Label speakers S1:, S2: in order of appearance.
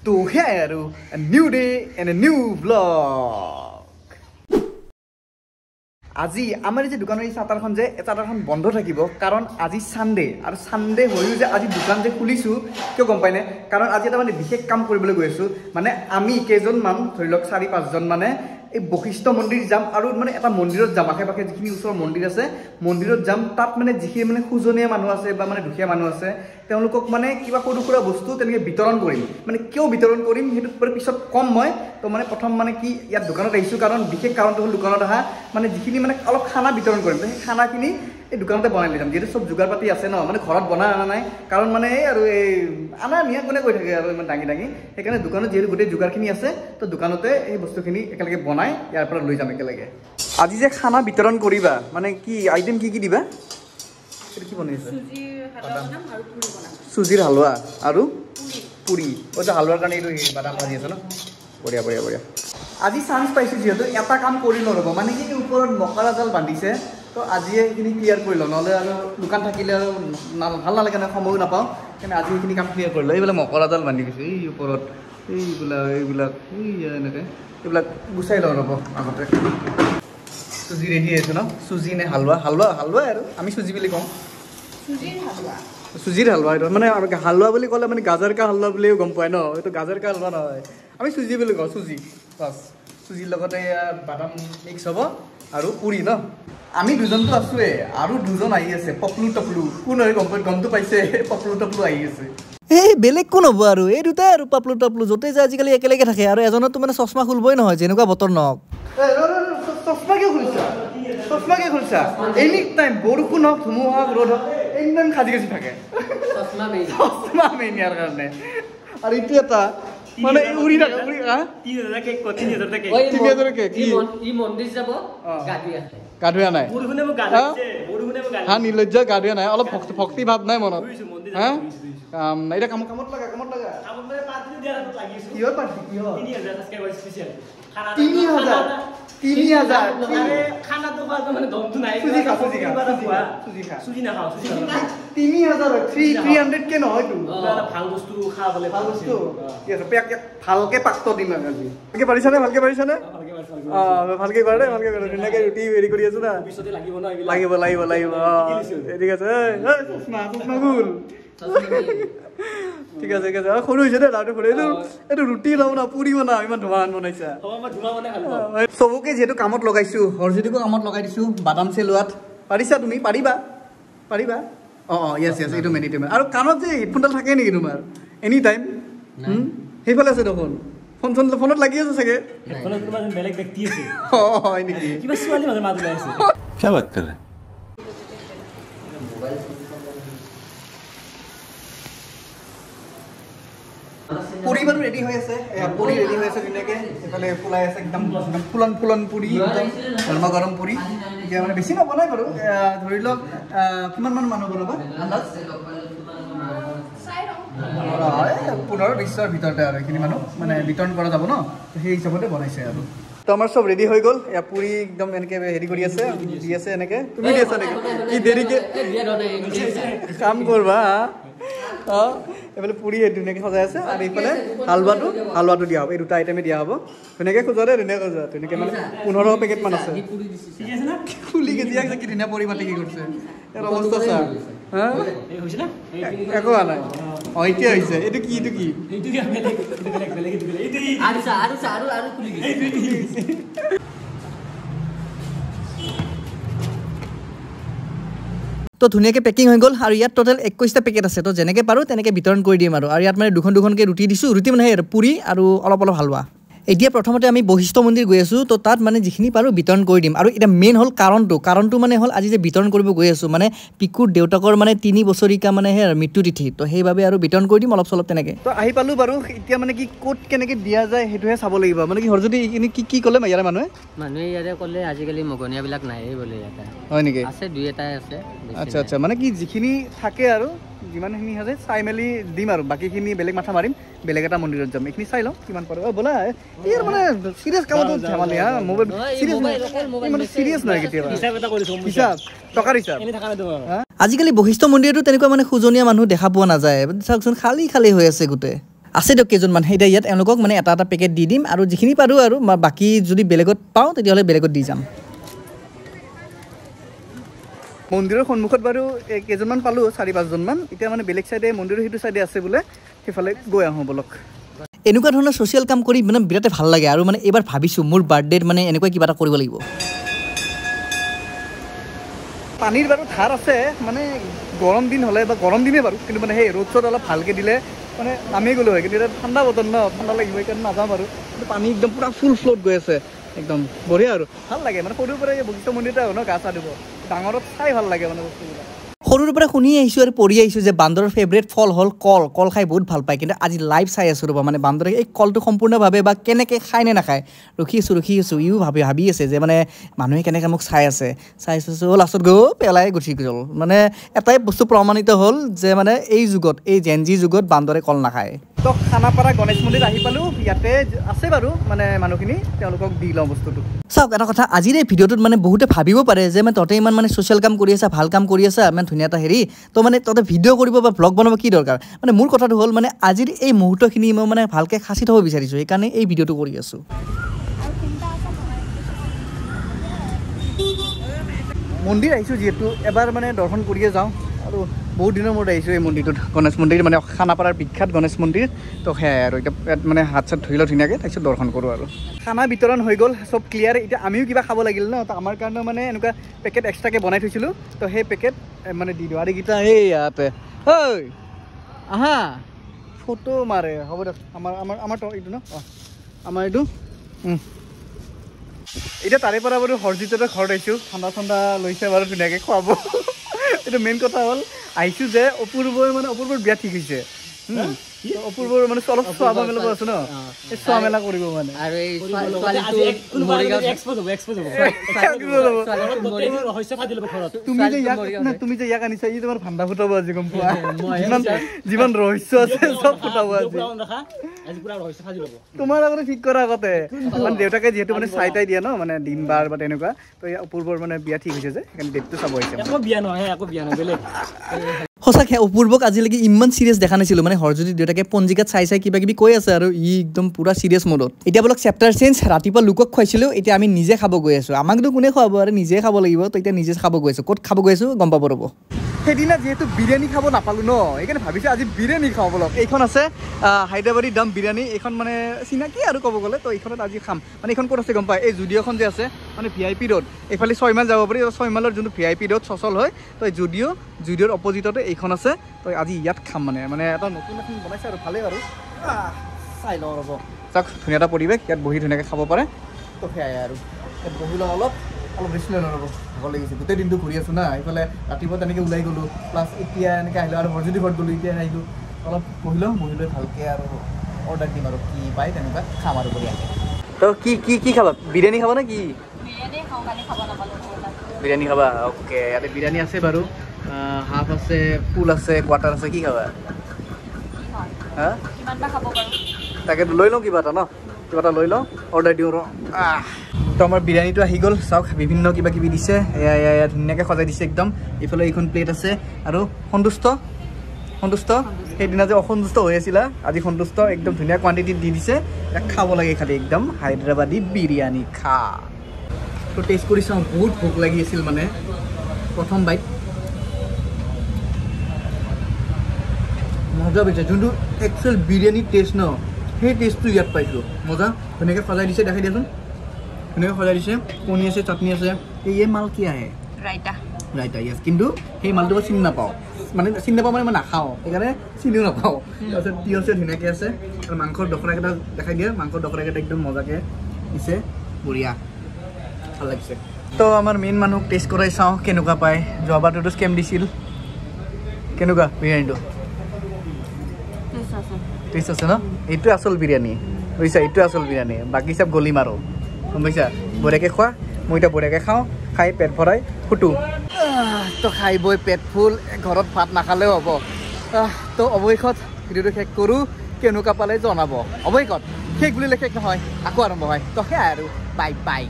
S1: তো হেয়াই আৰু new day and a new blog আজি আমাৰ যে দোকানৰ এই চাটাৰখন যে চাটাৰখন বন্ধ থাকিব কাৰণ আজি সানডে আৰু সানডে হৈও যে আজি দোকান যে খুলিছো কিয় গম পাইনে কাৰণ আজি এটা মানে বিশেষ কাম কৰিবলৈ গৈ আছো মানে আমি কেইজনমান ধৰি লওক 4-5 জন মানে এই বশিষ্ঠ মন্দিৰ যাম আৰু মানে এটা মন্দিৰত যাম আশে পাশে যিখিনি ওচৰৰ মন্দিৰ আছে মন্দিৰত যাম তাত মানে যিখিনি মানে খুজনীয়া মানুহ আছে বা মানে দুখীয়া মানুহ আছে তেওঁলোকক মানে কিবা সৰু সুৰা বস্তু তেনেকৈ বিতৰণ কৰিম মানে কিয় বিতৰণ কৰিম সেইটো পিছত কম মই তো মানে প্ৰথম মানে কি ইয়াত দোকানত আহিছোঁ কাৰণ বিশেষ কাৰণটো হ'ল দোকানত অহা মানে যিখিনি মানে অলপ খানা বিতৰণ কৰিম সেই খানাখিনি এই দোকানতে বনাই লৈ যাম যিহেতু চব যোগাৰ পাতি আছে ন মানে ঘৰত বনাই অনা নাই কাৰণ মানে এই আৰু এই আনা নিয়া কোনে কৈ থাকে আৰু ইমান দাঙি দাঙি সেইকাৰণে দোকানত যিহেতু গোটেই যোগাৰখিনি আছে তো দোকানতে এই বস্তুখিনি একেলগে বনাই ইয়াৰ পৰা লৈ যাম একেলগে আজি যে খানা বিতৰণ কৰিবা মানে কি আইটেম কি দিবা এটা কি বনাইছা চুজিৰ হালৱা আৰু পুৰি ও যে হালৱাৰ কাৰণে এইটো বাদাম ভাজি আছে ন বঢ়িয়া বঢ়িয়া বঢ়িয়া আজি চান্স পাইছোঁ যিহেতু এটা কাম কৰি নৰ'ব মানে কি ওপৰত মকৰা জাল বান্ধিছে তো আজিয়ে সেইখিনি ক্লিয়াৰ কৰি লওঁ নহ'লে আৰু দোকান থাকিলে আৰু ভাল নালাগে নহয় সময়ো নাপাওঁ সেইকাৰণে আজি সেইখিনি কাম ক্লিয়াৰ কৰি লওঁ এইবিলাক মকৰা জাল বান্ধি দিছোঁ এই ওপৰত এইবিলাক এনেকৈ এইবিলাক গুচাই লওঁ ৰ'ব আগতে চুজি ৰেডি আছে ন চুজি নে হালৱা আৰু আমি চুজি বুলি কওঁ চুজিৰ হালৱা এইটো মানে হালৱা বুলি ক'লে মানে গাজৰ কা হালৱা বুলিও গম পায় ন এইটো গাজৰ কা হালৱা নহয় আমি চুজি বুলি কওঁ চুজি বাছ চুজিৰ লগতে বাদাম মিক্স হ'ব আৰু পুৰি ন আমি দুজনটো আছোৱে আৰু দুজন আহি আছে পপলু টপলু কোন হয় গমটো পাইছে পপলু টপলু আহি আছে এই বেলেগ কোন হ'ব আৰু এই দুটাই আৰু পপলু টপলু য'তে যে আজিকালি একেলগে থাকে আৰু এজনতো মানে চশমা খুলবই নহয় যেনেকুৱা বতৰ নহওক চশমা কিয় খুলিছা এনি টাইম বৰষুণ হওক ধুমুহা হওক ৰ'দ হওক একদম খাজি থাকে চশমা মেইন ইয়াৰ কাৰণে আৰু এইটো এটা মানে উৰি থাকে 3000 কেক 3000 কেক 3000 কেক ই মন্দিৰ যাব গাধুয়া নাই হা নিলজ্জ গাধুয়া নাই অলপ ভক্তি ভাৱ নাই মনত হা কাম নাই এটা কামত লাগা কিহৰ পাৰ্টি কিহৰ 3000 সাবস্ক্ৰাইবাৰ স্পেশাল 3000 খানা তো মানে দমটো নাই সুজি না খাও 300 কে নহয় তো ভাল বস্তু খাবলে ভাল বস্তু কি আছে ভালকে পাক্ত দিম আজি ভালকে পাৰিছানে ভালকে কৰে ধুনীয়াকে ৰুটি হেৰি কৰি আছো না পিছতে লাগিব না লাগিব ঠিক আছে সুষ্মা গুল ঠিক আছে সৰু হৈছে দে লাউটো সৰু এইটো ৰুটি লাও না পুৰি বনা ইমান ধুমান বনাইছা চবকে যিহেতু কামত লগাইছো হৰজিতিকো কামত লগাই দিছো বাদাম চেলোৱাত পাৰিছা তুমি পাৰিবা য়েছ এইটো মেনিটেমেণ্ট আৰু কাণত যে হেডফোনডাল থাকে নেকি তোমাৰ এনি টাইম সেইফালে আছে দেখোন ফোনত লাগি আছে চাগে হেডফোনত তোমাৰ বেলেগ ব্যক্তি আছে হয় নেকি কিবা ছোৱালী মাত ওলাই আছে কি বাত কৰে পুৰি বাৰু ৰেডি হৈ আছে ধুনীয়াকৈ এইফালে ফুলাই আছে একদম ফুলন পুৰি গৰম পুৰি এতিয়া মানে বেছি নবনাই বাৰু ধৰি লওক কিমানমান মানুহ বনাবা আন্দাজ 15-20ৰ ভিতৰতে আৰু এইখিনি মানুহ মানে বিতৰণ কৰা যাব ন সেই হিচাপতে বনাইছে আৰু তো আমাৰ চব ৰেডি হৈ গ'ল এয়া পুৰি একদম এনেকৈ হেৰি কৰি আছে দি আছে এনেকৈ তুমি দি আছা নেকি কি দেৰিকৈ কাম কৰবা এইফালে পুৰি ধুনীয়াকৈ সজাই আছে আৰু এইফালে হালৱাটো দিয়া হ'ব এই দুটা আইটেমে দিয়া হ'ব ধুনীয়াকৈ খোজা দে ধুনীয়াকৈ মানে 15 পেকেটমান আছে ফুলি কেতিয়া কি ধুনীয়া পৰিপাতি কি কৰিছে ইয়াৰ অৱস্থা চা হা একো হোৱা নাই এতিয়া হৈছে এইটো কি তো ধুনীয়াকৈ পেকিং হৈ গ'ল আৰু ইয়াত টোটেল 21টা পেকেট আছে তো যেনেকৈ পাৰোঁ তেনেকৈ বিতৰণ কৰি দিম আৰু ইয়াত মানে দুখনকৈ ৰুটি দিছোঁ ৰুটি মানে সেই পুৰি আৰু অলপ হালৱা এতিয়া প্ৰথমতে আমি বশিষ্ঠ মন্দিৰ গৈ আছোঁ তো তাত মানে যিখিনি পাৰোঁ বিতৰণ কৰি দিম আৰু এতিয়া মেইন হ'ল কাৰণটো মানে হ'ল আজি যে বিতৰণ কৰিব গৈ আছোঁ মানে পিকুৰ দেউতাকৰ মানে 3 বছৰীয়া মানে সেই মৃত্যু তিথি তো সেইবাবে আৰু বিতৰণ কৰি দিম অলপ চলপ তেনেকৈ তো আহি পালোঁ বাৰু এতিয়া মানে কি ক'ত কেনেকৈ দিয়া যায় সেইটোহে চাব লাগিব মানে কি হৰজ্যোতি কি ক'লে ইয়াৰে মানুহে ইয়াতে ক'লে আজিকালি মগনীয়াবিলাক নায়েই বোলে ইয়াতে হয় নেকি আছে দুই এটাই আছে আচ্ছা মানে কি যিখিনি থাকে আৰু যিমানখিনি আছে চাই মেলি দিম আৰু বাকীখিনি বেলেগ মাথা মাৰিম বেলেগ এটা মন্দিৰত যাম এইখিনি চাই লওঁ কিমান পাৰোঁ ব'লা ইয়াৰ মানে চিৰিয়াছ কামত ধেমালি হা মোবাইল চিৰিয়াছ নহয় কেতিয়াবা হিচাপ টকাৰ হিচাপ আজিকালি বশিষ্ঠ মন্দিৰতো তেনেকুৱা মানে খুজনীয়া মানুহ দেখা পোৱা নাযায় চাওকচোন খালী হৈ আছে গোটেই
S2: আছে দিয়ক কেইজনমান এতিয়া ইয়াত এওঁলোকক মানে এটা এটা পেকেট দি দিম আৰু যিখিনি পাৰোঁ আৰু বাকী যদি বেলেগত পাওঁ তেতিয়াহ'লে বেলেগত দি যাম
S1: মন্দিৰৰ সন্মুখত বাৰু কেইজনমান পালোঁ 4-5জনমান এতিয়া মানে বেলেগ চাইডে মন্দিৰৰ সেইটো চাইডে আছে বোলে সেইফালে গৈ আহোঁ বলক
S2: এনেকুৱা ধৰণৰ ছ'চিয়েল কাম কৰি মানে বিৰাট ভাল লাগে আৰু মানে এইবাৰ ভাবিছোঁ মোৰ বাৰ্থডেত মানে এনেকুৱা কিবা এটা কৰিব লাগিব
S1: পানীৰ বাৰু ধাৰ আছে মানে গৰম দিন হ'লে বা গৰম দিনেই বাৰু কিন্তু মানে সেই ৰ'দ চ'দ অলপ ভালকৈ দিলে মানে নামিয়ে গ'লো হয় কিন্তু এতিয়া ঠাণ্ডা বতৰ ন ঠাণ্ডা লাগিব সেইকাৰণে নাযাওঁ বাৰু কিন্তু পানী একদম পূৰা ফুল ফ্ল'ত গৈ আছে একদম বঢ়িয়া আৰু ভাল লাগে মানে সৰুৰ পৰা এই বশিষ্ঠ মন্দিৰতে আহোঁ ন গা চা দিব ডাঙৰত চাই ভাল লাগে মানে বস্তুবিলাক
S2: সৰুৰ পৰা শুনি আহিছোঁ আৰু পঢ়ি আহিছোঁ যে বান্দৰৰ ফেভৰেট ফল হ'ল কল খাই বহুত ভাল পায় কিন্তু আজি লাইভ চাই আছোঁ ৰ'বা মানে বান্দৰে এই কলটো সম্পূৰ্ণভাৱে বা কেনেকৈ খায় নে নাখায় ৰখি আছোঁ ইও ভাবি আছে যে মানে মানুহে কেনেকৈ মোক চাই আছে লাষ্টত পেলাই গুচি গ'ল মানে এটাই বস্তু প্ৰমাণিত হ'ল যে মানে এই যুগত এই জেনজি যুগত বান্দৰে কল নাখায়
S1: তো খানাপাৰা গণেশ মন্দিৰ আহি পালোঁ ইয়াতে আছে বাৰু মানে মানুহখিনি তেওঁলোকক দি লওঁ বস্তুটো
S2: চাওক এটা কথা আজিৰ এই ভিডিঅ'টোত মানে বহুতে ভাবিব পাৰে যে মানে তহঁতে ইমান মানে ছ'চিয়েল কাম কৰি আছা ভাল কাম কৰি আছা ইমান ধুনীয়া এটা হেৰি তো মানে তহঁতে ভিডিঅ' কৰিব বা ভ্লগ বনাব কি দৰকাৰ মানে মোৰ কথাটো হ'ল মানে আজিৰ এই মুহূৰ্তখিনি মই মানে ভালকৈ সাঁচি থ'ব বিচাৰিছোঁ সেইকাৰণে এই ভিডিঅ'টো কৰি আছোঁ
S1: মন্দিৰ আহিছোঁ যিহেতু এবাৰ মানে দৰ্শন কৰিয়ে যাওঁ আৰু বহুত দিনৰ মূৰত আহিছোঁ এই মন্দিৰটোত গণেশ মন্দিৰ মানে খানাপাৰাৰ বিখ্যাত গণেশ মন্দিৰ তো সেয়াই আৰু এতিয়া মানে হাত চাত ধুই লওঁ ধুনীয়াকৈ তাৰপিছত দৰ্শন কৰোঁ আৰু খানা বিতৰণ হৈ গ'ল চব ক্লিয়াৰ এতিয়া আমিও কিবা খাব লাগিল ন তো আমাৰ কাৰণে মানে এনেকুৱা পেকেট এক্সট্ৰাকৈ বনাই থৈছিলোঁ তো সেই পেকেট মানে দি দিওঁ আৰু এইকেইটা এই ইয়াতে ঐ আহা ফটো মাৰে হ'ব দিয়ক আমাৰ এইটো ন অঁ আমাৰ এইটো এতিয়া তাৰে পৰা বাৰু হৰজিতৰ ঘৰত আহিছোঁ ঠাণ্ডা লৈছে বাৰু ধুনীয়াকৈ খুৱাব এইটো মেইন কথা হ'ল আহিছোঁ যে অপূৰ্বৰ বিয়া ঠিক হৈছে অপূৰ্বৰ মানে অলপ চোৱা মেলা আছে ন এই চোৱা মেলা কৰিব মানে তুমি যে ইয়াক আনিছা ই তোমাৰ ভাণ্ডা ফুটাব আজি গম পোৱা যিমান ৰহস্য আছে চব ফুটাব আজি তোমাৰ আগতে ঠিক কৰা আগতে মানে দেউতাকে যিহেতু মানে চাই দিয়ে ন মানে দিন বাৰ বা তেনেকুৱা তো অপূৰ্বৰ মানে বিয়া ঠিক হৈছে যে সেইকাৰণে ডেটটো চাব আহিছে
S2: সঁচাকৈ অপূৰ্বক আজিলৈকে ইমান চিৰিয়াছ দেখা নাছিলোঁ মানে হৰজ্যোতি দেউতাকে পঞ্জিকাত চাই কিবা কিবি কৈ আছে আৰু ই একদম পূৰা চিৰিয়াছ মডত এতিয়া বোলক চেপ্টাৰ চেঞ্জ ৰাতিপুৱা লোকক খুৱাইছিলোঁ এতিয়া আমি নিজে খাব গৈ আছোঁ আমাকতো কোনে খুৱাব আৰু নিজে খাব লাগিব তো এতিয়া নিজে খাব গৈ আছোঁ ক'ত খাব গৈ আছোঁ গম পাব ৰ'ব সেইদিনা যিহেতু বিৰিয়ানী খাব নাপালোঁ ন সেইকাৰণে ভাবিছোঁ আজি বিৰিয়ানী খাওঁ বলক এইখন আছে হায়দৰাবাদী দম বিৰিয়ানী এইখন মানে চিনাকি আৰু ক'ব গ'লে তো এইখনত আজি খাম মানে এইখন ক'ত আছে গম পায় এই জুডিঅ'খন যে আছে মানে VIP ৰোড এইফালে 6 মাইল যাব পাৰি 6 মাইলৰ যোনটো VIP ৰোড চচল হয় তো এই জুডিঅ'ৰ অপজিটতে এইখন আছে তো আজি ইয়াত খাম মানে এটা নতুন এখন বনাইছে আৰু ভালেই বাৰু চাই লওঁ ৰ'ব চাওক ধুনীয়া এটা পৰিৱেশ ইয়াত বহি ধুনীয়াকৈ খাব পাৰে তো সেয়াই আৰু ইয়াত বহি লওঁ অলপ ৰেষ্ট লৈ লওঁ ৰ'ব ভাগৰ লাগিছে গোটেই দিনটো ঘূৰি আছোঁ না এইফালে ৰাতিপুৱা তেনেকৈ ওলাই গ'লোঁ প্লাছ এতিয়া এনেকৈ আহিলোঁ আৰু হৰজ্যোতি ঘৰত গ'লোঁ এতিয়া আহিলোঁ অলপ বহি লৈ ভালকৈ আৰু অৰ্ডাৰ দিম আৰু কি পায় তেনেকুৱা খাম আৰু কৰি আহি তো কি খাবা বিৰিয়ানী খাবা নে কি বিৰিয়ানী খাবা অ'কে ইয়াতে বিৰিয়ানী আছে বাৰু হাফ আছে ফুল আছে কোৱাৰ্টাৰ আছে কি খাবা হা তাকেতো লৈ লওঁ কিবা এটা ন কিবা এটা লৈ লওঁ অৰ্ডাৰ দিওঁ ৰ তো আমাৰ বিৰিয়ানীটো আহি গ'ল চাওক বিভিন্ন কিবা কিবি দিছে এয়া ধুনীয়াকৈ সজাই দিছে একদম এইফালে এইখন প্লেট আছে আৰু সন্তুষ্ট সেইদিনা যে অসন্তুষ্ট হৈ আছিলা আজি সন্তুষ্ট একদম ধুনীয়া কোৱান্টিটিত দি দিছে খাব লাগে খালি একদম হায়দৰাবাদী বিৰিয়ানী খা তো টেষ্ট কৰি চাওঁ বহুত ভোক লাগি আছিল মানে প্ৰথম বাইট মজা পাইছে যোনটো একচুৱেল বিৰিয়ানীৰ টেষ্ট ন সেই টেষ্টটো ইয়াত পাইছোঁ মজা ধুনীয়াকৈ সজাই দিছে দেখাই দিয়াচোন ধুনীয়াকৈ সজাই দিছে কণী আছে চাটনি আছে এই মাল কি আহে ৰাইতা ইয়াছ কিন্তু সেই মালটো মই চিনি নাপাওঁ মানে মই নাখাওঁ সেইকাৰণে চিনিও নাপাওঁ তাৰপিছত তিয়হ আছে ধুনীয়াকৈ আছে আৰু মাংসৰ দখৰাকেইটা দেখাই দিয়ে মাংসৰ দখৰাকেইটা একদম মজাকৈ দিছে বঢ়িয়া ভাল লাগিছে তো আমাৰ মেইন মানুহক টেষ্ট কৰাই চাওঁ কেনেকুৱা পায় যোৱাবাৰটোতো স্কেম দিছিল কেনেকুৱা বিৰিয়ানীটো টেষ্ট আছে ন এইটোৱে আচল বিৰিয়ানী বুজিছা এইটোৱে আচল বিৰিয়ানী বাকী চব গলি মাৰো গম পাইছা বঢ়িয়াকৈ খোৱা মই এতিয়া বঢ়িয়াকৈ খাওঁ খাই পেট ভৰাই ফুটো তো খাই বৈ পেট ফুল ঘৰত ভাত নাখালেও হ'ব তো অৱশেষত ভিডিঅ'টো শেষ কৰোঁ কেনেকুৱা পালে জনাব অৱশেষত শেষ বুলিলে শেষ নহয় আকৌ আৰম্ভ হয় তো সেয়াই আৰু বাই